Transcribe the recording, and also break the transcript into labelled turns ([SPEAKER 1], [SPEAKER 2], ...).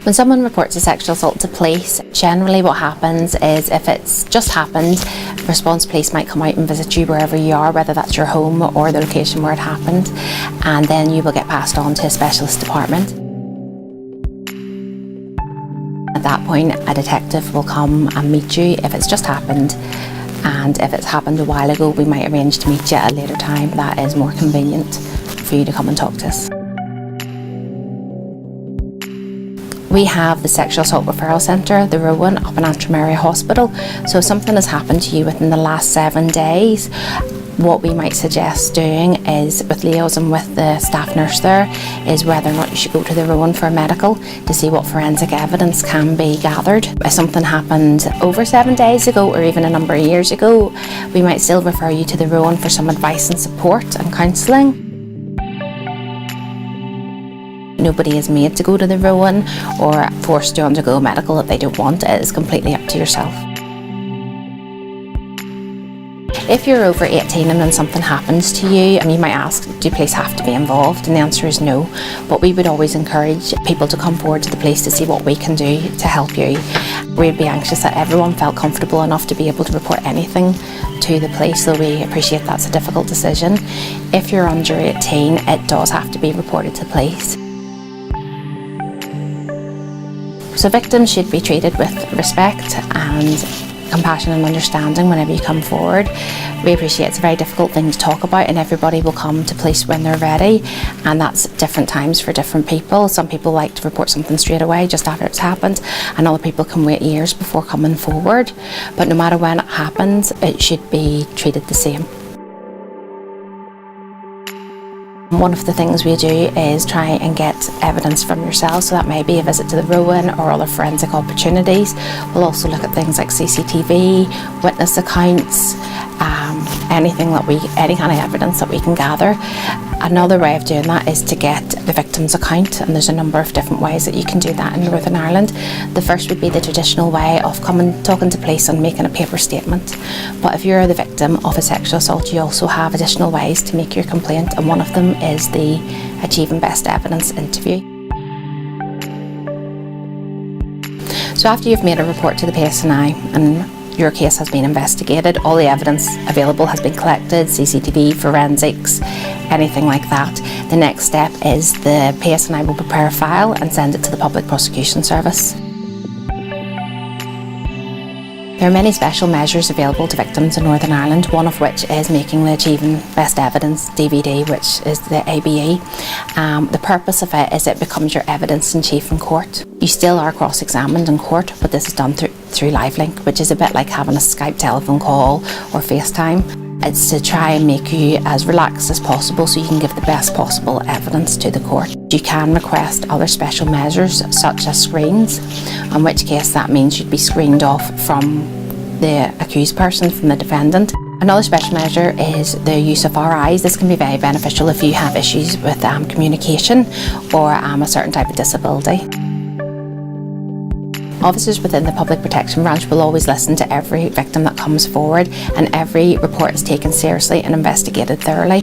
[SPEAKER 1] When someone reports a sexual assault to police, generally what happens is if it's just happened, response police might come out and visit you wherever you are, whether that's your home or the location where it happened, and then you will get passed on to a specialist department. At that point, a detective will come and meet you if it's just happened, and if it's happened a while ago, we might arrange to meet you at a later time that is more convenient for you to come and talk to us. We have the Sexual Assault Referral Centre, the Rowan, up in Antrim Area Hospital. So if something has happened to you within the last 7 days, what we might suggest doing is, with liaison with the staff nurse there, is whether or not you should go to the Rowan for a medical to see what forensic evidence can be gathered. If something happened over 7 days ago or even a number of years ago, we might still refer you to the Rowan for some advice and support and counselling. Nobody is made to go to the Rowan or forced to undergo a medical that they don't want. It is completely up to yourself. If you're over 18 and then something happens to you, and you might ask, do police have to be involved? And the answer is no. But we would always encourage people to come forward to the police to see what we can do to help you. We'd be anxious that everyone felt comfortable enough to be able to report anything to the police, so we appreciate that's a difficult decision. If you're under 18, it does have to be reported to police. So victims should be treated with respect and compassion and understanding whenever you come forward. We appreciate it's a very difficult thing to talk about, and everybody will come to police when they're ready, and that's different times for different people. Some people like to report something straight away just after it's happened, and other people can wait years before coming forward. But no matter when it happens, it should be treated the same. One of the things we do is try and get evidence from yourselves, so that may be a visit to the Rowan or other forensic opportunities. We'll also look at things like CCTV, witness accounts, any kind of evidence that we can gather. Another way of doing that is to get the victim's account, and there's a number of different ways that you can do that in Northern Ireland. The first would be the traditional way of talking to police and making a paper statement. But if you're the victim of a sexual assault, you also have additional ways to make your complaint, and one of them is the Achieving Best Evidence interview. So after you've made a report to the PoliceServiceNI and your case has been investigated, all the evidence available has been collected, CCTV, forensics, anything like that. The next step is the PoliceServiceNI will prepare a file and send it to the Public Prosecution Service. There are many special measures available to victims in Northern Ireland, one of which is making the Achieving Best Evidence DVD, which is the ABE. The purpose of it is it becomes your evidence in chief in court. You still are cross-examined in court, but this is done through LiveLink, which is a bit like having a Skype telephone call or FaceTime. It's to try and make you as relaxed as possible so you can give the best possible evidence to the court. You can request other special measures such as screens, in which case that means you'd be screened off from the accused person, from the defendant. Another special measure is the use of RIs. This can be very beneficial if you have issues with communication or a certain type of disability. Officers within the Public Protection Branch will always listen to every victim that comes forward, and every report is taken seriously and investigated thoroughly.